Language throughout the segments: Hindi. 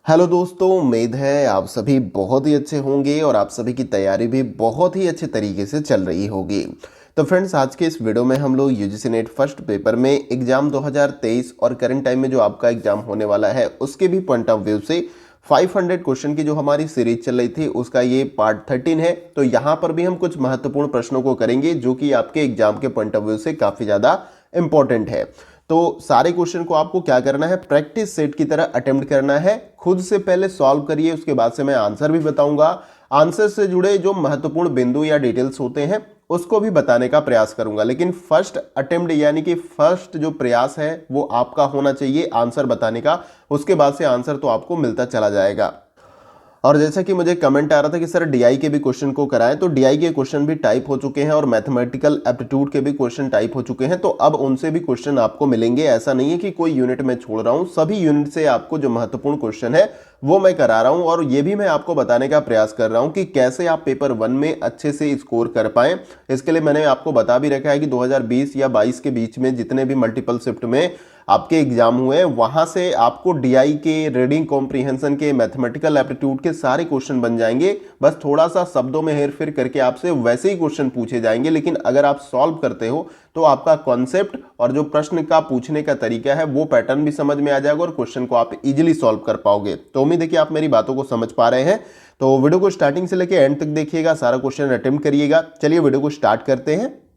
हेलो दोस्तों, उम्मीद है आप सभी बहुत ही अच्छे होंगे और आप सभी की तैयारी भी बहुत ही अच्छे तरीके से चल रही होगी। तो फ्रेंड्स, आज के इस वीडियो में हम लोग यूजीसी नेट फर्स्ट पेपर में एग्जाम 2023 और करंट टाइम में जो आपका एग्जाम होने वाला है उसके भी पॉइंट ऑफ व्यू से 500 क्वेश्चन की जो हमारी सीरीज चल रही थी उसका ये पार्ट 13 है। तो यहाँ पर भी हम कुछ महत्वपूर्ण प्रश्नों को करेंगे जो कि आपके एग्जाम के पॉइंट ऑफ व्यू से काफ़ी ज़्यादा इंपॉर्टेंट है। तो सारे क्वेश्चन को आपको क्या करना है, प्रैक्टिस सेट की तरह अटेम्प्ट करना है। खुद से पहले सॉल्व करिए, उसके बाद से मैं आंसर भी बताऊंगा। आंसर से जुड़े जो महत्वपूर्ण बिंदु या डिटेल्स होते हैं उसको भी बताने का प्रयास करूंगा, लेकिन फर्स्ट अटेम्प्ट यानी कि फर्स्ट जो प्रयास है वो आपका होना चाहिए आंसर बताने का। उसके बाद से आंसर तो आपको मिलता चला जाएगा। और जैसा कि मुझे कमेंट आ रहा था कि सर डीआई के भी क्वेश्चन को कराएं, तो डीआई के क्वेश्चन भी टाइप हो चुके हैं और मैथमेटिकल एप्टीट्यूड के भी क्वेश्चन टाइप हो चुके हैं। तो अब उनसे भी क्वेश्चन आपको मिलेंगे। ऐसा नहीं है कि कोई यूनिट में छोड़ रहा हूं, सभी यूनिट से आपको जो महत्वपूर्ण क्वेश्चन है वो मैं करा रहा हूं। और ये भी मैं आपको बताने का प्रयास कर रहा हूं कि कैसे आप पेपर 1 में अच्छे से स्कोर कर पाएं। इसके लिए मैंने आपको बता भी रखा है कि 2020 या 22 के बीच में जितने भी मल्टीपल शिफ्ट में आपके एग्जाम हुए वहां से आपको डीआई के, रीडिंग कॉम्प्रिहेंशन के, मैथमेटिकल एप्टीट्यूड के सारे क्वेश्चन बन जाएंगे। बस थोड़ा सा शब्दों में हेर फेर करके आपसे वैसे ही क्वेश्चन पूछे जाएंगे, लेकिन अगर आप सॉल्व करते हो तो आपका कॉन्सेप्ट और जो प्रश्न का पूछने का तरीका है वो पैटर्न भी समझ में आ जाएगा और क्वेश्चन को आप इजीली सॉल्व कर पाओगे। तो उम्मीद है कि आप मेरी बातों को समझ पा रहे हैं। तो वीडियो को स्टार्टिंग से लेकर एंड तक देखिएगा, सारा क्वेश्चन अटेम्प्ट करिएगा। चलिए वीडियो को स्टार्ट करते हैं।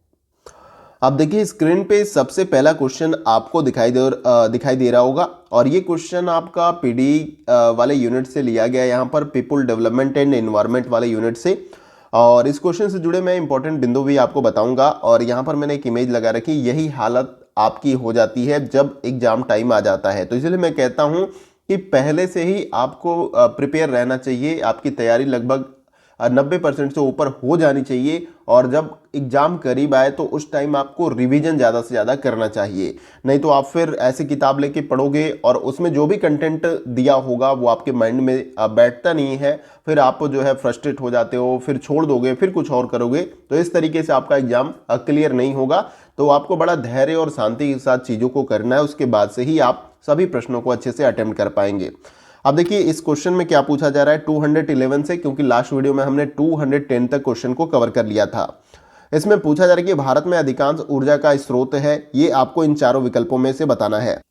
अब देखिए स्क्रीन पे सबसे पहला क्वेश्चन आपको दिखाई दे रहा होगा और ये क्वेश्चन आपका पीडी वाले यूनिट से लिया गया है, यहाँ पर पीपल डेवलपमेंट एंड एनवायरनमेंट वाले यूनिट से। और इस क्वेश्चन से जुड़े मैं इंपॉर्टेंट बिंदु भी आपको बताऊंगा। और यहाँ पर मैंने एक इमेज लगा रखी, यही हालत आपकी हो जाती है जब एग्जाम टाइम आ जाता है। तो इसलिए मैं कहता हूँ कि पहले से ही आपको प्रिपेयर रहना चाहिए। आपकी तैयारी लगभग 90% से ऊपर हो जानी चाहिए और जब एग्जाम करीब आए तो उस टाइम आपको रिवीजन ज़्यादा से ज़्यादा करना चाहिए। नहीं तो आप फिर ऐसी किताब लेके पढ़ोगे और उसमें जो भी कंटेंट दिया होगा वो आपके माइंड में बैठता नहीं है, फिर आप जो है फ्रस्ट्रेट हो जाते हो, फिर छोड़ दोगे, फिर कुछ और करोगे। तो इस तरीके से आपका एग्जाम क्लियर नहीं होगा। तो आपको बड़ा धैर्य और शांति के साथ चीज़ों को करना है, उसके बाद से ही आप सभी प्रश्नों को अच्छे से अटेम्प्ट कर पाएंगे। अब देखिए इस क्वेश्चन में क्या पूछा जा रहा है 211 से, क्योंकि लास्ट वीडियो में हमने 210 तक क्वेश्चन को कवर कर लिया था। इसमें पूछा जा रहा है कि भारत में अधिकांश ऊर्जा का स्रोत है, ये आपको इन चारों विकल्पों में से बताना है।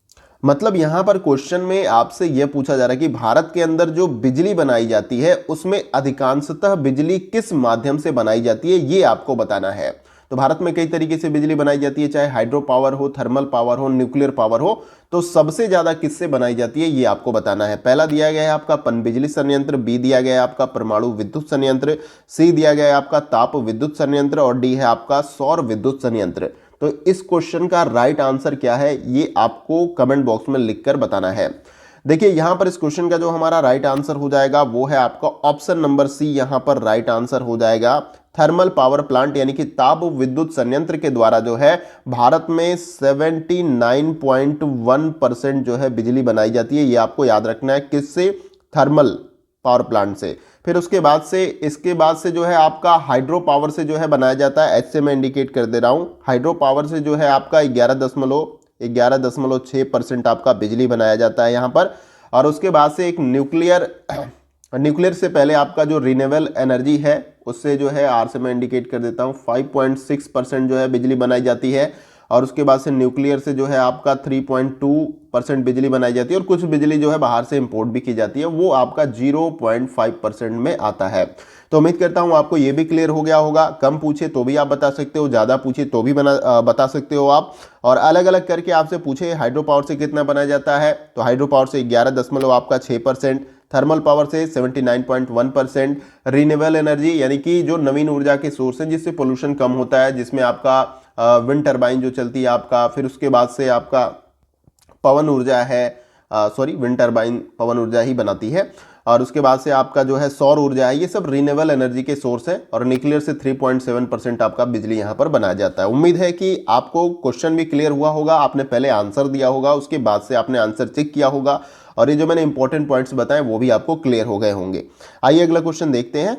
मतलब यहाँ पर क्वेश्चन में आपसे यह पूछा जा रहा है कि भारत के अंदर जो बिजली बनाई जाती है उसमें अधिकांशतः बिजली किस माध्यम से बनाई जाती है, ये आपको बताना है। तो भारत में कई तरीके से बिजली बनाई जाती है, चाहे हाइड्रो पावर हो, थर्मल पावर हो, न्यूक्लियर पावर हो। तो सबसे ज्यादा किससे बनाई जाती है ये आपको बताना है। पहला दिया गया है आपका पनबिजली संयंत्र, बी दिया गया है आपका परमाणु विद्युत संयंत्र, सी दिया गया है आपका ताप विद्युत संयंत्र और डी है आपका सौर विद्युत संयंत्र। तो इस क्वेश्चन का राइट आंसर क्या है ये आपको कमेंट बॉक्स में लिखकर बताना है। देखिए यहां पर इस क्वेश्चन का जो हमारा राइट आंसर हो जाएगा वो है आपका ऑप्शन नंबर सी, यहां पर राइट आंसर हो जाएगा थर्मल पावर प्लांट, यानी कि ताप विद्युत संयंत्र के द्वारा जो है भारत में 79.1% जो है बिजली बनाई जाती है। ये आपको याद रखना है, किससे? थर्मल पावर प्लांट से। फिर उसके बाद से इसके बाद से जो है आपका हाइड्रो पावर से जो है बनाया जाता है, एच से मैं इंडिकेट कर दे रहा हूं। हाइड्रो पावर से जो है आपका 11.6% आपका बिजली बनाया जाता है यहाँ पर। और उसके बाद से एक न्यूक्लियर से पहले आपका जो रिन्यूएबल एनर्जी है उससे जो है आर से मैं इंडिकेट कर देता हूँ 5.6% जो है बिजली बनाई जाती है। और उसके बाद से न्यूक्लियर से जो है आपका 3.2% बिजली बनाई जाती है और कुछ बिजली जो है बाहर से इंपोर्ट भी की जाती है, वो आपका 0.5% में आता है। तो उम्मीद करता हूं आपको ये भी क्लियर हो गया होगा। कम पूछे तो भी आप बता सकते हो, ज़्यादा पूछे तो भी बता सकते हो आप। और अलग अलग करके आपसे पूछे हाइड्रो पावर से कितना बनाया जाता है, तो हाइड्रो पावर से 11.6%, थर्मल पावर से 79.1%, रिन्यूएबल एनर्जी यानी कि जो नवीन ऊर्जा के सोर्स हैं जिससे पोल्यूशन कम होता है, जिसमें आपका विंड टरबाइन जो चलती है आपका, फिर उसके बाद से आपका पवन ऊर्जा है, विंड टरबाइन पवन ऊर्जा ही बनाती है। और उसके बाद से आपका जो है सौर ऊर्जा है, ये सब रिन्यूएबल एनर्जी के सोर्स है। और न्यूक्लियर से 3.7% आपका बिजली यहाँ पर बनाया जाता है। उम्मीद है कि आपको क्वेश्चन भी क्लियर हुआ होगा, आपने पहले आंसर दिया होगा, उसके बाद से आपने आंसर चेक किया होगा और ये जो मैंने इंपॉर्टेंट पॉइंट्स बताए वो भी आपको क्लियर हो गए होंगे। आइए अगला क्वेश्चन देखते हैं।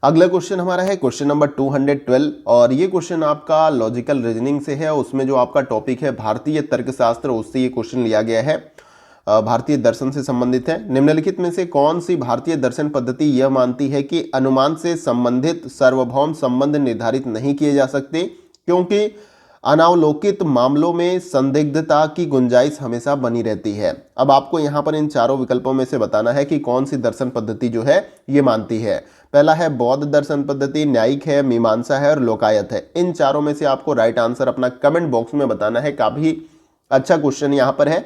अगला क्वेश्चन हमारा है क्वेश्चन नंबर 212 और ये क्वेश्चन आपका लॉजिकल रीजनिंग से है। उसमें जो आपका टॉपिक है भारतीय तर्कशास्त्र, उससे ये क्वेश्चन लिया गया है। भारतीय दर्शन से संबंधित है। निम्नलिखित में से कौन सी भारतीय दर्शन पद्धति यह मानती है कि अनुमान से संबंधित सार्वभौम संबंध निर्धारित नहीं किए जा सकते, क्योंकि अनावलोकित मामलों में संदिग्धता की गुंजाइश हमेशा बनी रहती है। अब आपको यहाँ पर इन चारों विकल्पों में से बताना है कि कौन सी दर्शन पद्धति जो है ये मानती है। पहला है बौद्ध दर्शन पद्धति, न्यायिक है, मीमांसा है और लोकायत है। इन चारों में से आपको राइट आंसर अपना कमेंट बॉक्स में बताना है। काफी अच्छा क्वेश्चन यहाँ पर है।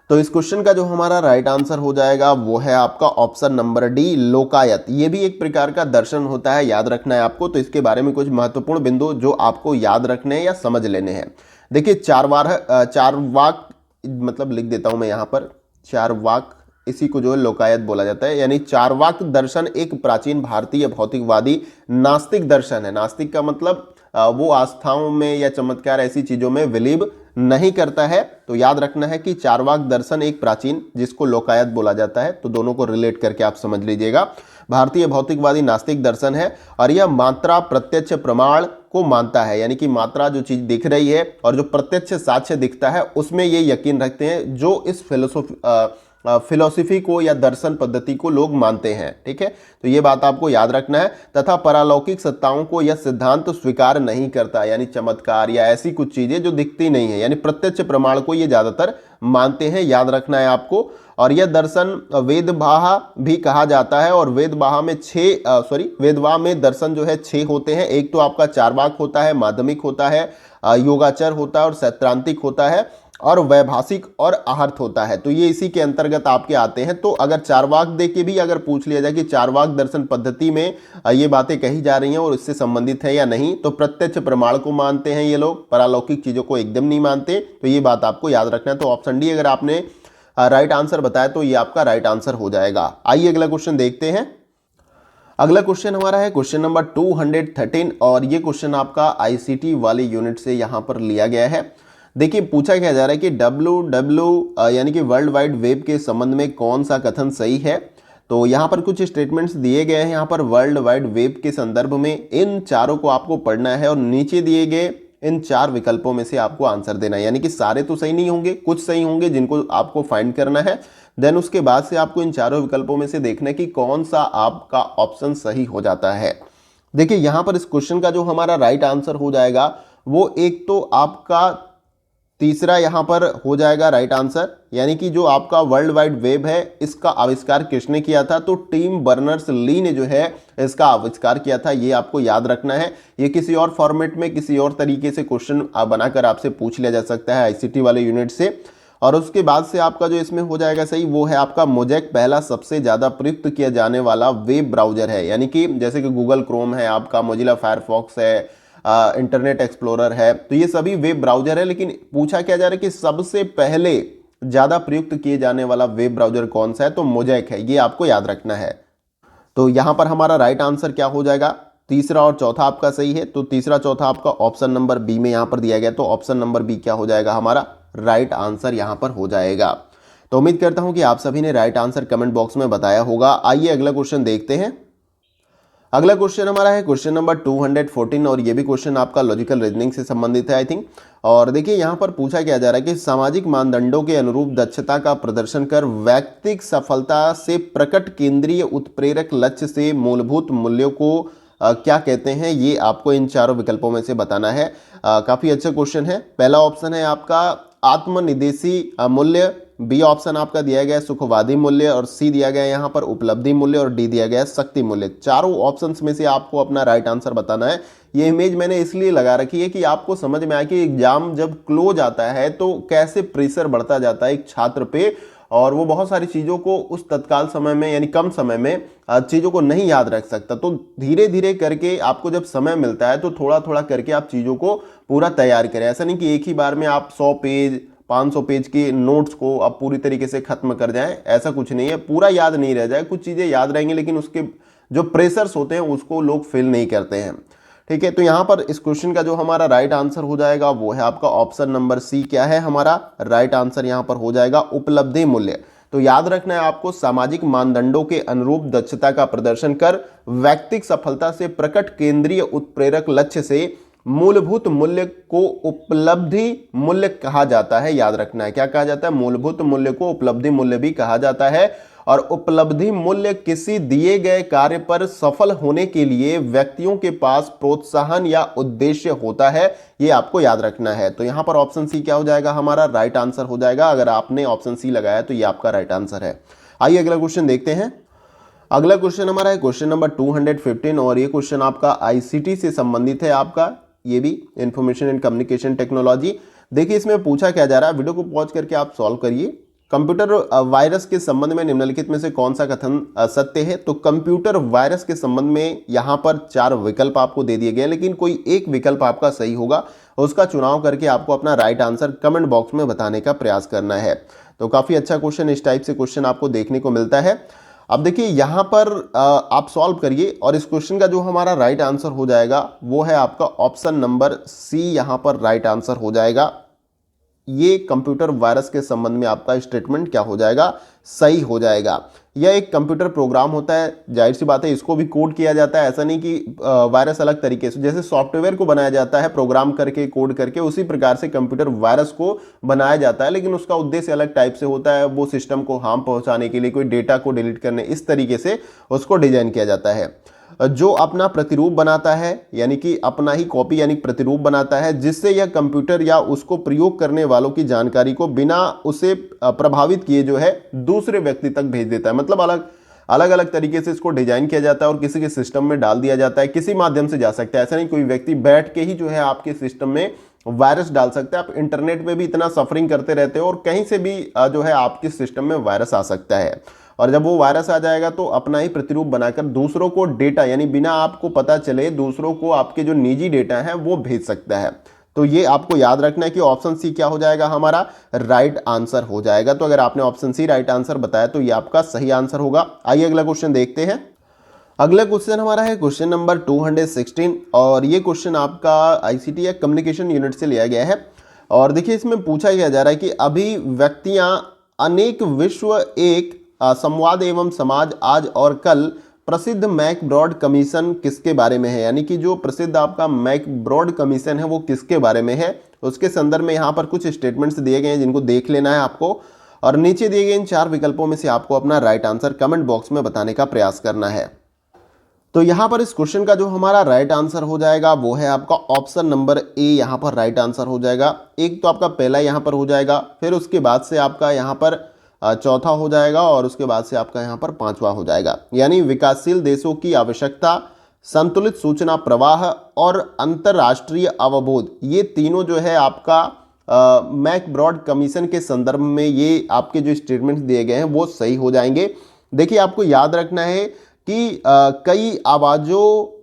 तो इस क्वेश्चन का जो हमारा राइट आंसर हो जाएगा वो है आपका ऑप्शन नंबर डी, लोकायत। ये भी एक प्रकार का दर्शन होता है, याद रखना है आपको। तो इसके बारे में कुछ महत्वपूर्ण बिंदु जो आपको याद रखने हैं या समझ लेने हैं। देखिए चारवाक, मतलब लिख देता हूं मैं यहाँ पर, चारवाक, इसी को जो है लोकायत बोला जाता है। यानी चारवाक दर्शन एक प्राचीन भारतीय भौतिकवादी नास्तिक दर्शन है। नास्तिक का मतलब वो आस्थाओं में या चमत्कार ऐसी चीजों में बिलीव नहीं करता है। तो याद रखना है कि चारवाक दर्शन एक प्राचीन, जिसको लोकायत बोला जाता है। तो दोनों को रिलेट करके आप समझ लीजिएगा। भारतीय भौतिकवादी नास्तिक दर्शन है और यह मात्रा प्रत्यक्ष प्रमाण को मानता है। यानी कि मात्रा जो चीज दिख रही है और जो प्रत्यक्ष साक्ष्य दिखता है उसमें ये यकीन रखते हैं, जो इस फिलोसफी को या दर्शन पद्धति को लोग मानते हैं। ठीक है, तो ये बात आपको याद रखना है। तथा पारलौकिक सत्ताओं को यह सिद्धांत स्वीकार नहीं करता, यानी चमत्कार या ऐसी कुछ चीजें जो दिखती नहीं है, यानी प्रत्यक्ष प्रमाण को ये ज्यादातर मानते हैं। याद रखना है आपको। और यह दर्शन वेदवाह भी कहा जाता है। और वेदवाह में दर्शन जो है 6 होते हैं। एक तो आपका चारवाक होता है, माध्यमिक होता है, योगाचर होता है और सैद्धांतिक होता है, और वैभाषिक और आहर्त होता है। तो ये इसी के अंतर्गत आपके आते हैं। तो अगर चारवाक दे के भी अगर पूछ लिया जाए कि चारवाक दर्शन पद्धति में ये बातें कही जा रही हैं और इससे संबंधित है या नहीं, तो प्रत्यक्ष प्रमाण को मानते हैं ये लोग, पारलौकिक चीजों को एकदम नहीं मानते। तो ये बात आपको याद रखना है। तो ऑप्शन डी अगर आपने राइट आंसर बताया तो ये आपका राइट आंसर हो जाएगा। आइए अगला क्वेश्चन देखते हैं। अगला क्वेश्चन हमारा है क्वेश्चन नंबर 213 और ये क्वेश्चन आपका आईसीटी वाले यूनिट से यहाँ पर लिया गया है। देखिए पूछा क्या जा रहा है कि WW यानी कि वर्ल्ड वाइड वेब के संबंध में कौन सा कथन सही है। तो यहाँ पर कुछ स्टेटमेंट्स दिए गए हैं यहाँ पर वर्ल्ड वाइड वेब के संदर्भ में। इन चारों को आपको पढ़ना है और नीचे दिए गए इन 4 विकल्पों में से आपको आंसर देना है। यानी कि सारे तो सही नहीं होंगे, कुछ सही होंगे जिनको आपको फाइंड करना है। देन उसके बाद से आपको इन चारों विकल्पों में से देखना है कि कौन सा आपका ऑप्शन सही हो जाता है। देखिए यहाँ पर इस क्वेश्चन का जो हमारा राइट आंसर हो जाएगा वो एक तो आपका तीसरा यहाँ पर हो जाएगा राइट आंसर। यानी कि जो आपका वर्ल्ड वाइड वेब है इसका आविष्कार किसने किया था, तो टिम बर्नर्स ली ने जो है इसका आविष्कार किया था। ये आपको याद रखना है। ये किसी और फॉर्मेट में किसी और तरीके से क्वेश्चन बनाकर आपसे पूछ लिया जा सकता है आईसीटी वाले यूनिट से। और उसके बाद से आपका जो इसमें हो जाएगा सही वो है आपका मोज़ेक, पहला सबसे ज़्यादा प्रयुक्त किया जाने वाला वेब ब्राउजर है। यानी कि जैसे कि गूगल क्रोम है, आपका मोजिला फायरफॉक्स है, इंटरनेट एक्सप्लोरर है, तो ये सभी वेब ब्राउजर है। लेकिन पूछा क्या जा रहा है कि सबसे पहले ज़्यादा प्रयुक्त किए जाने वाला वेब ब्राउजर कौन सा है, तो मोज़ेक है। ये आपको याद रखना है। तो यहाँ पर हमारा राइट आंसर क्या हो जाएगा, तीसरा और चौथा आपका सही है। तो तीसरा चौथा आपका ऑप्शन नंबर बी में यहाँ पर दिया गया। तो ऑप्शन नंबर बी क्या हो जाएगा, हमारा राइट आंसर यहाँ पर हो जाएगा। तो उम्मीद करता हूँ कि आप सभी ने राइट आंसर कमेंट बॉक्स में बताया होगा। आइए अगला क्वेश्चन देखते हैं। अगला क्वेश्चन हमारा है क्वेश्चन नंबर 214 और ये भी क्वेश्चन आपका लॉजिकल रीजनिंग से संबंधित है आई थिंक। और देखिए यहाँ पर पूछा क्या जा रहा है कि सामाजिक मानदंडों के अनुरूप दक्षता का प्रदर्शन कर व्यक्तिगत सफलता से प्रकट केंद्रीय उत्प्रेरक लक्ष्य से मूलभूत मूल्यों को क्या कहते हैं, ये आपको इन चारों विकल्पों में से बताना है। काफ़ी अच्छा क्वेश्चन है। पहला ऑप्शन है आपका आत्मनिदेशी मूल्य, बी ऑप्शन आपका दिया गया है सुखवादी मूल्य, और सी दिया गया है यहाँ पर उपलब्धि मूल्य, और डी दिया गया है शक्ति मूल्य। चारों ऑप्शंस में से आपको अपना राइट आंसर बताना है। ये इमेज मैंने इसलिए लगा रखी है कि आपको समझ में आए कि एग्जाम जब क्लोज आता है तो कैसे प्रेशर बढ़ता जाता है एक छात्र पे, और वो बहुत सारी चीज़ों को उस तत्काल समय में यानी कम समय में चीज़ों को नहीं याद रख सकता। तो धीरे धीरे करके आपको जब समय मिलता है तो थोड़ा थोड़ा करके आप चीज़ों को पूरा तैयार करें। ऐसा नहीं कि एक ही बार में आप 100 पेज 500 पेज के नोट्स को आप पूरी तरीके से खत्म कर जाएं, ऐसा कुछ नहीं है। पूरा याद नहीं रह जाए, कुछ चीज़ें याद रहेंगी लेकिन उसके जो प्रेशर्स होते हैं उसको लोग फील नहीं करते हैं। ठीक है, तो यहाँ पर इस क्वेश्चन का जो हमारा राइट आंसर हो जाएगा वो है आपका ऑप्शन नंबर सी। क्या है हमारा राइट आंसर यहाँ पर हो जाएगा उपलब्धि मूल्य। तो याद रखना है आपको, सामाजिक मानदंडों के अनुरूप दक्षता का प्रदर्शन कर व्यक्तिगत सफलता से प्रकट केंद्रीय उत्प्रेरक लक्ष्य से मूलभूत मूल्य को उपलब्धि मूल्य कहा जाता है। याद रखना है, क्या कहा जाता है? मूलभूत मूल्य को उपलब्धि मूल्य भी कहा जाता है। और उपलब्धि मूल्य किसी दिए गए कार्य पर सफल होने के लिए व्यक्तियों के पास प्रोत्साहन या उद्देश्य होता है, ये आपको याद रखना है। तो यहां पर ऑप्शन सी क्या हो जाएगा? हमारा राइट आंसर हो जाएगा। अगर आपने ऑप्शन सी लगाया तो ये आपका राइट आंसर है। आइए अगला क्वेश्चन देखते हैं। अगला क्वेश्चन हमारा है क्वेश्चन नंबर 215 और ये क्वेश्चन आपका आईसीटी से संबंधित है। आपका ये भी इंफॉर्मेशन एंड कम्युनिकेशन टेक्नोलॉजी। देखिए इसमें पूछा क्या जा रहा है, वीडियो को पॉज करके आप सॉल्व करिए। कंप्यूटर वायरस के संबंध में निम्नलिखित में से कौन सा कथन सत्य है? तो कंप्यूटर वायरस के संबंध में यहां पर 4 विकल्प आपको दे दिए गए, लेकिन कोई एक विकल्प आपका सही होगा, उसका चुनाव करके आपको अपना राइट आंसर कमेंट बॉक्स में बताने का प्रयास करना है। तो काफी अच्छा क्वेश्चन, इस टाइप से क्वेश्चन आपको देखने को मिलता है। अब देखिए यहां पर आप सॉल्व करिए और इस क्वेश्चन का जो हमारा राइट आंसर हो जाएगा वो है आपका ऑप्शन नंबर सी, यहां पर राइट आंसर हो जाएगा। ये कंप्यूटर वायरस के संबंध में आपका स्टेटमेंट क्या हो जाएगा? सही हो जाएगा। यह एक कंप्यूटर प्रोग्राम होता है, जाहिर सी बात है इसको भी कोड किया जाता है। ऐसा नहीं कि वायरस अलग तरीके से, जैसे सॉफ्टवेयर को बनाया जाता है प्रोग्राम करके कोड करके, उसी प्रकार से कंप्यूटर वायरस को बनाया जाता है, लेकिन उसका उद्देश्य अलग टाइप से होता है। वो सिस्टम को हार्म पहुंचाने के लिए, कोई डेटा को डिलीट करने, इस तरीके से उसको डिजाइन किया जाता है। जो अपना प्रतिरूप बनाता है, यानी कि अपना ही कॉपी यानी प्रतिरूप बनाता है, जिससे यह कंप्यूटर या उसको प्रयोग करने वालों की जानकारी को बिना उसे प्रभावित किए जो है दूसरे व्यक्ति तक भेज देता है। मतलब अलग अलग तरीके से इसको डिजाइन किया जाता है और किसी के सिस्टम में डाल दिया जाता है। किसी माध्यम से जा सकता है, ऐसा नहीं कोई व्यक्ति बैठ के ही जो है आपके सिस्टम में वायरस डाल सकता है। आप इंटरनेट पे भी इतना सफरिंग करते रहते हो और कहीं से भी जो है आपके सिस्टम में वायरस आ सकता है। और जब वो वायरस आ जाएगा तो अपना ही प्रतिरूप बनाकर दूसरों को डेटा, यानी बिना आपको पता चले दूसरों को आपके जो निजी डेटा है वो भेज सकता है। तो ये आपको याद रखना है कि ऑप्शन सी क्या हो जाएगा? हमारा राइट आंसर हो जाएगा। तो अगर आपने ऑप्शन सी राइट आंसर बताया तो ये आपका सही आंसर होगा। आइए अगला क्वेश्चन देखते हैं। अगला क्वेश्चन हमारा है क्वेश्चन नंबर 216 और ये क्वेश्चन आपका आईसीटी या कम्युनिकेशन यूनिट से लिया गया है। और देखिए इसमें पूछा गया जा रहा है कि अभिव्यक्तियां अनेक विश्व एक संवाद एवं समाज आज और कल प्रसिद्ध मैकब्रॉड कमीशन किसके बारे में है? यानी कि जो प्रसिद्ध आपका मैकब्रॉड कमीशन है वो किसके बारे में है, उसके संदर्भ में यहाँ पर कुछ स्टेटमेंट्स दिए गए हैं जिनको देख लेना है आपको। और नीचे दिए गए इन 4 विकल्पों में से आपको अपना राइट आंसर कमेंट बॉक्स में बताने का प्रयास करना है। तो यहाँ पर इस क्वेश्चन का जो हमारा राइट आंसर हो जाएगा वो है आपका ऑप्शन नंबर ए, यहाँ पर राइट आंसर हो जाएगा। एक तो आपका पहला यहाँ पर हो जाएगा, फिर उसके बाद से आपका यहाँ पर चौथा हो जाएगा और उसके बाद से आपका यहाँ पर 5वां हो जाएगा। यानी विकासशील देशों की आवश्यकता, संतुलित सूचना प्रवाह और अंतरराष्ट्रीय अवबोध, ये तीनों जो है आपका मैकब्रॉड कमीशन के संदर्भ में ये आपके जो स्टेटमेंट्स दिए गए हैं वो सही हो जाएंगे। देखिए आपको याद रखना है कि कई आवाजों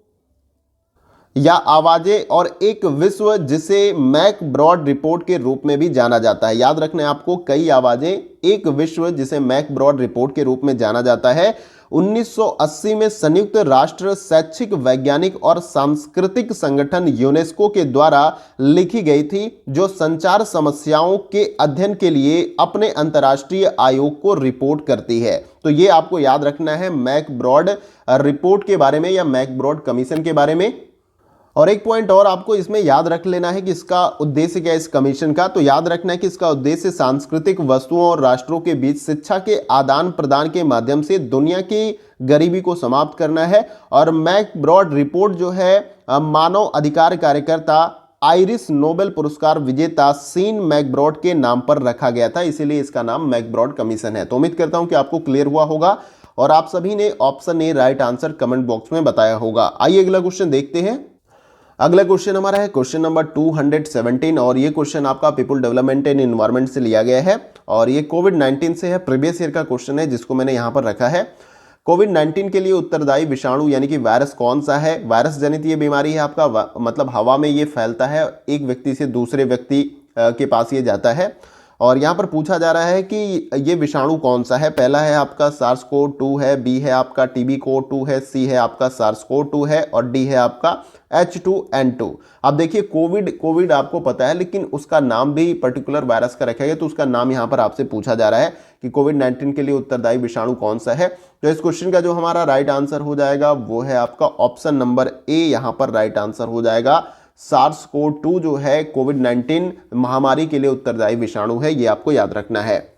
या आवाजें और एक विश्व जिसे मैकब्रॉड रिपोर्ट के रूप में भी जाना जाता है। याद रखना है आपको, कई आवाजें एक विश्व जिसे मैकब्रॉड रिपोर्ट के रूप में जाना जाता है। 1980 में संयुक्त राष्ट्र शैक्षिक, वैज्ञानिक और सांस्कृतिक संगठन यूनेस्को के द्वारा लिखी गई थी, जो संचार समस्याओं के अध्ययन के लिए अपने अंतर्राष्ट्रीय आयोग को रिपोर्ट करती है। तो ये आपको याद रखना है मैकब्रॉड रिपोर्ट के बारे में या मैकब्रॉड कमीशन के बारे में। और एक पॉइंट और आपको इसमें याद रख लेना है कि इसका उद्देश्य क्या है इस कमीशन का। तो याद रखना है कि इसका उद्देश्य सांस्कृतिक वस्तुओं और राष्ट्रों के बीच शिक्षा के आदान प्रदान के माध्यम से दुनिया की गरीबी को समाप्त करना है। और मैकब्रॉड रिपोर्ट जो है मानव अधिकार कार्यकर्ता आइरिश नोबेल पुरस्कार विजेता सीन मैकब्रॉड के नाम पर रखा गया था, इसीलिए इसका नाम मैकब्रॉड कमीशन है। तो उम्मीद करता हूं कि आपको क्लियर हुआ होगा और आप सभी ने option A right answer comment box में बताया होगा। आइए अगला क्वेश्चन देखते हैं। अगला क्वेश्चन हमारा है क्वेश्चन नंबर 217 और ये क्वेश्चन आपका पीपल डेवलपमेंट एंड एनवायरनमेंट से लिया गया है और ये कोविड-19 से है। प्रीवियस ईयर का क्वेश्चन है जिसको मैंने यहाँ पर रखा है। कोविड-19 के लिए उत्तरदायी विषाणु यानी कि वायरस कौन सा है? वायरस जनित ये बीमारी है आपका, मतलब हवा में ये फैलता है, एक व्यक्ति से दूसरे व्यक्ति के पास ये जाता है। और यहाँ पर पूछा जा रहा है कि ये विषाणु कौन सा है। पहला है आपका SARS-CoV-2 है, बी है आपका TB-CoV-2 है, सी है आपका SARS-CoV-2 है और डी है आपका H2N2। अब देखिए कोविड आपको पता है, लेकिन उसका नाम भी पर्टिकुलर वायरस का रखा गया, तो उसका नाम यहाँ पर आपसे पूछा जा रहा है कि कोविड-19 के लिए उत्तरदायी विषाणु कौन सा है। तो इस क्वेश्चन का जो हमारा राइट आंसर हो जाएगा वो है आपका ऑप्शन नंबर ए, यहाँ पर राइट आंसर हो जाएगा SARS-CoV-2 जो है कोविड-19 महामारी के लिए उत्तरदायी विषाणु है, ये आपको याद रखना है।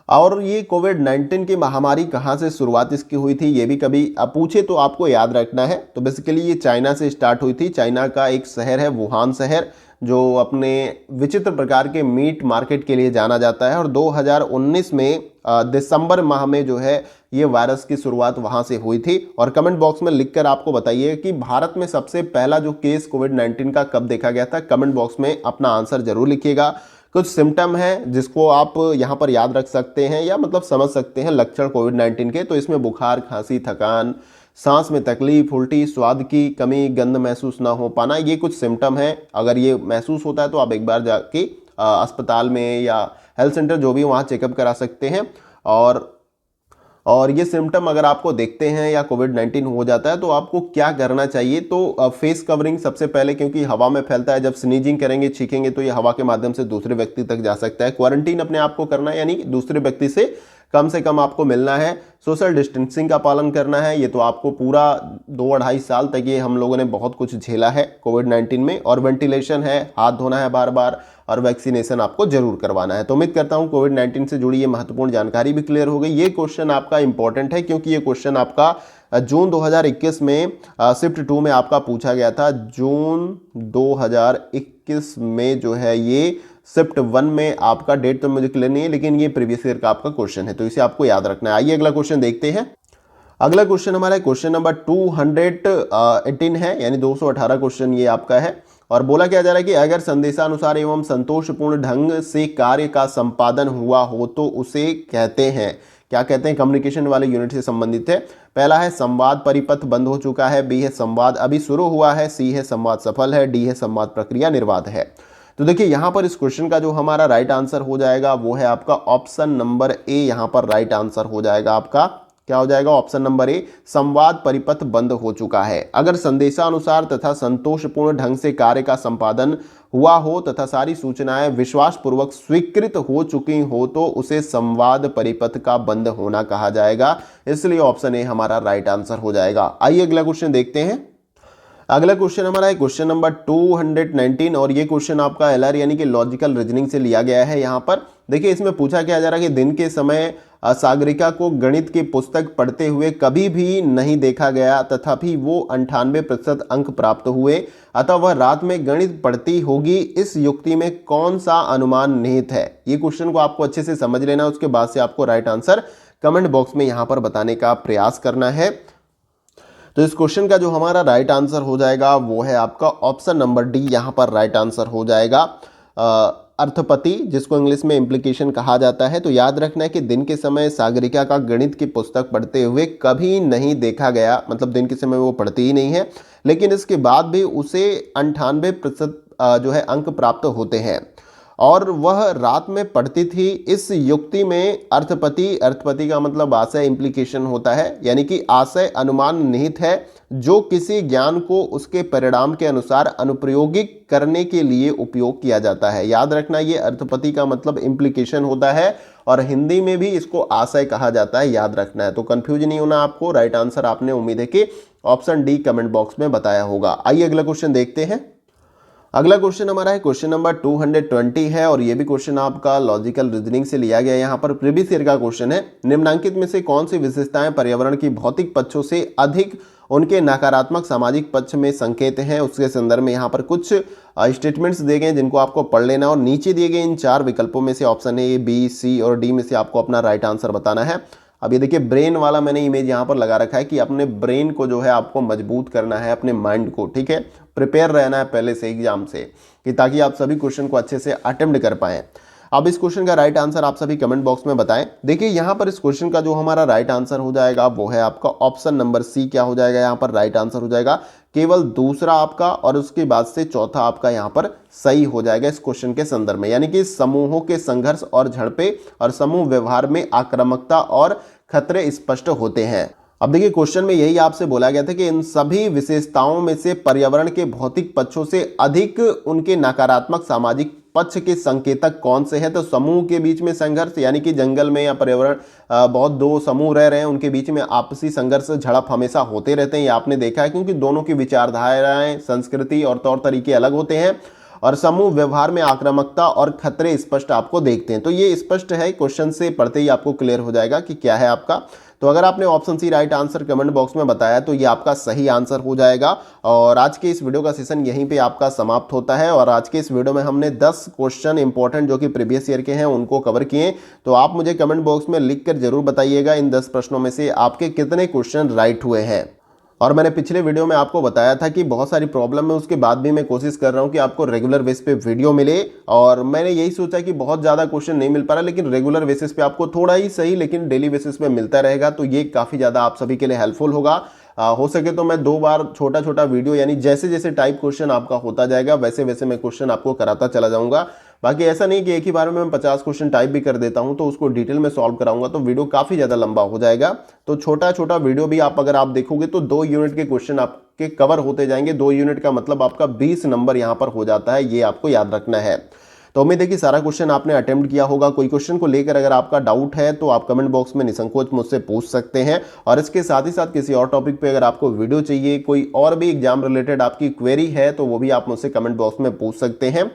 और ये कोविड-19 की महामारी कहाँ से शुरुआत इसकी हुई थी, ये भी कभी पूछे तो आपको याद रखना है। तो बेसिकली ये चाइना से स्टार्ट हुई थी। चाइना का एक शहर है वुहान शहर, जो अपने विचित्र प्रकार के मीट मार्केट के लिए जाना जाता है। और 2019 में दिसंबर माह में जो है ये वायरस की शुरुआत वहाँ से हुई थी। और कमेंट बॉक्स में लिखकर आपको बताइए कि भारत में सबसे पहला जो केस कोविड-19 का कब देखा गया था। कमेंट बॉक्स में अपना आंसर जरूर लिखिएगा। कुछ सिम्टम है जिसको आप यहाँ पर याद रख सकते हैं या मतलब समझ सकते हैं लक्षण कोविड-19 के। तो इसमें बुखार, खांसी, थकान, सांस में तकलीफ, उल्टी, स्वाद की कमी, गंध महसूस ना हो पाना, ये कुछ सिम्टम हैं। अगर ये महसूस होता है तो आप एक बार जाके अस्पताल में या हेल्थ सेंटर जो भी वहाँ चेकअप करा सकते हैं। और ये सिम्टम अगर आपको देखते हैं या कोविड-19 हो जाता है तो आपको क्या करना चाहिए। तो फेस कवरिंग सबसे पहले, क्योंकि हवा में फैलता है, जब स्नीजिंग करेंगे, छींकेंगे तो ये हवा के माध्यम से दूसरे व्यक्ति तक जा सकता है। क्वारंटीन अपने आप को करना है, यानी दूसरे व्यक्ति से कम आपको मिलना है। सोशल डिस्टेंसिंग का पालन करना है। ये तो आपको पूरा 2-2.5 साल तक ये हम लोगों ने बहुत कुछ झेला है कोविड-19 में। और वेंटिलेशन है, हाथ धोना है बार बार, और वैक्सीनेशन आपको जरूर करवाना है। तो उम्मीद करता हूं कोविड-19 से जुड़ी ये महत्वपूर्ण जानकारी भी क्लियर हो गई। ये क्वेश्चन आपका इंपॉर्टेंट है क्योंकि ये क्वेश्चन आपका जून 2021 में शिफ्ट 2 में आपका पूछा गया था। जून 2021 में जो है ये शिफ्ट 1 में आपका, डेट तो मुझे क्लियर नहीं है, लेकिन ये प्रीवियस ईयर का आपका क्वेश्चन है, तो इसे आपको याद रखना है। आइए अगला क्वेश्चन देखते हैं। अगला क्वेश्चन हमारा क्वेश्चन नंबर 218 है, यानी 218 क्वेश्चन ये आपका है। और बोला क्या जा रहा है कि अगर संदेशानुसार एवं संतोषपूर्ण ढंग से कार्य का संपादन हुआ हो तो उसे कहते हैं, क्या कहते हैं, कम्युनिकेशन वाले यूनिट से संबंधित है। पहला है संवाद परिपथ बंद हो चुका है, बी है संवाद अभी शुरू हुआ है, सी है संवाद सफल है, डी है संवाद प्रक्रिया निर्बाध है। तो देखिए यहाँ पर इस क्वेश्चन का जो हमारा राइट आंसर हो जाएगा वो है आपका ऑप्शन नंबर ए। यहाँ पर राइट आंसर हो जाएगा आपका, क्या हो जाएगा, ऑप्शन नंबर ए, संवाद परिपथ बंद हो चुका है। अगर संदेशानुसार तथा संतोषपूर्ण ढंग से कार्य का संपादन हुआ हो तथा सारी सूचनाएं विश्वासपूर्वक स्वीकृत हो चुकी हो तो उसे संवाद परिपथ का बंद होना कहा जाएगा। इसलिए ऑप्शन ए हमारा राइट आंसर हो जाएगा। आइए अगला क्वेश्चन देखते हैं। अगला क्वेश्चन हमारा है क्वेश्चन नंबर 219 और ये क्वेश्चन आपका एलआर यानी कि लॉजिकल रीजनिंग से लिया गया है। यहाँ पर देखिए इसमें पूछा क्या जा रहा है कि दिन के समय सागरिका को गणित की पुस्तक पढ़ते हुए कभी भी नहीं देखा गया, तथापि वो 98% अंक प्राप्त हुए, अतः वह रात में गणित पढ़ती होगी। इस युक्ति में कौन सा अनुमान निहित है। ये क्वेश्चन को आपको अच्छे से समझ लेना, उसके बाद से आपको राइट आंसर कमेंट बॉक्स में यहाँ पर बताने का प्रयास करना है। तो इस क्वेश्चन का जो हमारा राइट आंसर हो जाएगा वो है आपका ऑप्शन नंबर डी। यहाँ पर राइट आंसर हो जाएगा अर्थपति, जिसको इंग्लिश में इम्प्लीकेशन कहा जाता है। तो याद रखना है कि दिन के समय सागरिका का गणित की पुस्तक पढ़ते हुए कभी नहीं देखा गया, मतलब दिन के समय वो पढ़ती ही नहीं है, लेकिन इसके बाद भी उसे 98% जो है अंक प्राप्त होते हैं और वह रात में पढ़ती थी। इस युक्ति में अर्थपति का मतलब आशय इम्प्लीकेशन होता है, यानी कि आशय अनुमान निहित है जो किसी ज्ञान को उसके परिणाम के अनुसार अनुप्रयोगिक करने के लिए उपयोग किया जाता है। याद रखना ये अर्थपति का मतलब इम्प्लीकेशन होता है और हिंदी में भी इसको आशय कहा जाता है, याद रखना है। तो कंफ्यूज नहीं होना आपको। राइट आंसर आपने उम्मीद है कि ऑप्शन डी कमेंट बॉक्स में बताया होगा। आइए अगला क्वेश्चन देखते हैं। अगला क्वेश्चन हमारा है क्वेश्चन नंबर 220 है और ये भी क्वेश्चन आपका लॉजिकल रीजनिंग से लिया गया है। यहाँ पर प्रीवियस ईयर का क्वेश्चन है, निम्नलिखित में से कौन सी विशेषताएं पर्यावरण की भौतिक पक्षों से अधिक उनके नकारात्मक सामाजिक पक्ष में संकेत हैं। उसके संदर्भ में यहाँ पर कुछ स्टेटमेंट्स दिए गए जिनको आपको पढ़ लेना और नीचे दिए गए इन 4 विकल्पों में से ऑप्शन ए, बी, सी और डी में से आपको अपना राइट आंसर बताना है। अब ये देखिए ब्रेन वाला मैंने इमेज यहाँ पर लगा रखा है कि अपने ब्रेन को जो है आपको मजबूत करना है, अपने माइंड को, ठीक है, प्रिपेयर रहना है पहले से एग्जाम से, कि ताकि आप सभी क्वेश्चन को अच्छे से अटेम्प्ट कर पाएं। अब इस क्वेश्चन का राइट आंसर आप सभी कमेंट बॉक्स में बताएं। देखिए यहाँ पर इस क्वेश्चन का जो हमारा राइट आंसर हो जाएगा वो है आपका ऑप्शन नंबर सी। क्या हो जाएगा यहाँ पर राइट आंसर हो जाएगा केवल दूसरा आपका और उसके बाद से चौथा आपका यहाँ पर सही हो जाएगा इस क्वेश्चन के संदर्भ में, यानी कि समूहों के संघर्ष और झड़पें और समूह व्यवहार में आक्रामकता और खतरे स्पष्ट होते हैं। अब देखिए क्वेश्चन में यही आपसे बोला गया था कि इन सभी विशेषताओं में से पर्यावरण के भौतिक पक्षों से अधिक उनके नकारात्मक सामाजिक पक्ष के संकेतक कौन से हैं। तो समूह के बीच में संघर्ष, यानी कि जंगल में या पर्यावरण बहुत दो समूह रह रहे हैं, उनके बीच में आपसी संघर्ष झड़प हमेशा होते रहते हैं, ये आपने देखा है, क्योंकि दोनों की विचारधाराएं, संस्कृति और तौर तरीके अलग होते हैं। और समूह व्यवहार में आक्रामकता और खतरे स्पष्ट आपको देखते हैं। तो ये स्पष्ट है, क्वेश्चन से पढ़ते ही आपको क्लियर हो जाएगा कि क्या है आपका। तो अगर आपने option C right answer comment box में बताया तो ये आपका सही आंसर हो जाएगा। और आज के इस वीडियो का सेशन यहीं पे आपका समाप्त होता है। और आज के इस वीडियो में हमने 10 क्वेश्चन इंपॉर्टेंट जो कि प्रीवियस ईयर के हैं उनको कवर किए। तो आप मुझे कमेंट बॉक्स में लिख कर जरूर बताइएगा इन 10 प्रश्नों में से आपके कितने क्वेश्चन राइट हुए हैं। और मैंने पिछले वीडियो में आपको बताया था कि बहुत सारी प्रॉब्लम है, उसके बाद भी मैं कोशिश कर रहा हूं कि आपको रेगुलर बेस पे वीडियो मिले। और मैंने यही सोचा कि बहुत ज़्यादा क्वेश्चन नहीं मिल पा रहा, लेकिन रेगुलर बेसिस पे आपको थोड़ा ही सही लेकिन डेली बेसिस पे मिलता रहेगा, तो ये काफ़ी ज़्यादा आप सभी के लिए हेल्पफुल होगा। हो सके तो मैं 2 बार छोटा छोटा वीडियो, यानी जैसे जैसे टाइप क्वेश्चन आपका होता जाएगा वैसे वैसे मैं क्वेश्चन आपको कराता चला जाऊंगा। बाकी ऐसा नहीं कि एक ही बार में मैं 50 क्वेश्चन टाइप भी कर देता हूं तो उसको डिटेल में सॉल्व कराऊंगा तो वीडियो काफ़ी ज़्यादा लंबा हो जाएगा। तो छोटा छोटा वीडियो भी अगर आप देखोगे तो 2 यूनिट के क्वेश्चन आपके कवर होते जाएंगे। 2 यूनिट का मतलब आपका 20 नंबर यहाँ पर हो जाता है, ये आपको याद रखना है। तो उम्मीद है कि सारा क्वेश्चन आपने अटेम्प्ट किया होगा। कोई क्वेश्चन को लेकर अगर आपका डाउट है तो आप कमेंट बॉक्स में निसंकोच मुझसे पूछ सकते हैं। और इसके साथ ही साथ किसी और टॉपिक पे अगर आपको वीडियो चाहिए, कोई और भी एग्जाम रिलेटेड आपकी क्वेरी है तो वो भी आप मुझसे कमेंट बॉक्स में पूछ सकते हैं।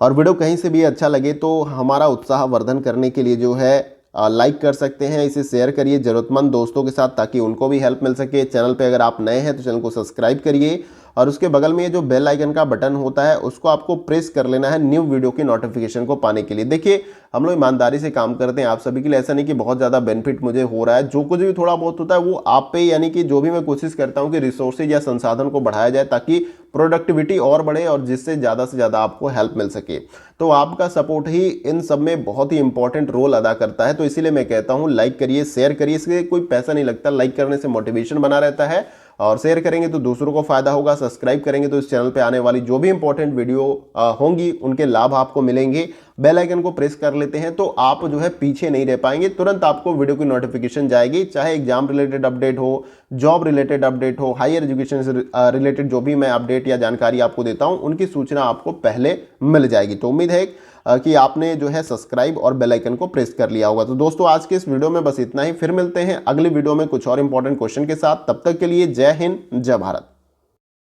और वीडियो कहीं से भी अच्छा लगे तो हमारा उत्साह वर्धन करने के लिए जो है लाइक कर सकते हैं, इसे शेयर करिए ज़रूरतमंद दोस्तों के साथ ताकि उनको भी हेल्प मिल सके। चैनल पे अगर आप नए हैं तो चैनल को सब्सक्राइब करिए और उसके बगल में ये जो बेल आइकन का बटन होता है उसको आपको प्रेस कर लेना है न्यू वीडियो की नोटिफिकेशन को पाने के लिए। देखिए हम लोग ईमानदारी से काम करते हैं आप सभी के लिए, ऐसा नहीं कि बहुत ज़्यादा बेनिफिट मुझे हो रहा है। जो कुछ भी थोड़ा बहुत होता है वो आप पे, यानी कि जो भी मैं कोशिश करता हूँ कि रिसोर्सेज या संसाधन को बढ़ाया जाए ताकि प्रोडक्टिविटी और बढ़े और जिससे ज़्यादा से ज़्यादा आपको हेल्प मिल सके। तो आपका सपोर्ट ही इन सब में बहुत ही इंपॉर्टेंट रोल अदा करता है। तो इसीलिए मैं कहता हूँ लाइक करिए, शेयर करिए, इसके कोई पैसा नहीं लगता, लाइक करने से मोटिवेशन बना रहता है और शेयर करेंगे तो दूसरों को फायदा होगा, सब्सक्राइब करेंगे तो इस चैनल पे आने वाली जो भी इंपॉर्टेंट वीडियो होंगी उनके लाभ आपको मिलेंगे। बेल आइकन को प्रेस कर लेते हैं तो आप जो है पीछे नहीं रह पाएंगे, तुरंत आपको वीडियो की नोटिफिकेशन जाएगी, चाहे एग्जाम रिलेटेड अपडेट हो, जॉब रिलेटेड अपडेट हो, हायर एजुकेशन से रिलेटेड जो भी मैं अपडेट या जानकारी आपको देता हूं उनकी सूचना आपको पहले मिल जाएगी। तो उम्मीद है कि आपने जो है सब्सक्राइब और बेल आइकन को प्रेस कर लिया होगा। तो दोस्तों आज के इस वीडियो में बस इतना ही, फिर मिलते हैं अगले वीडियो में कुछ और इंपॉर्टेंट क्वेश्चन के साथ। तब तक के लिए जय हिंद, जय भारत।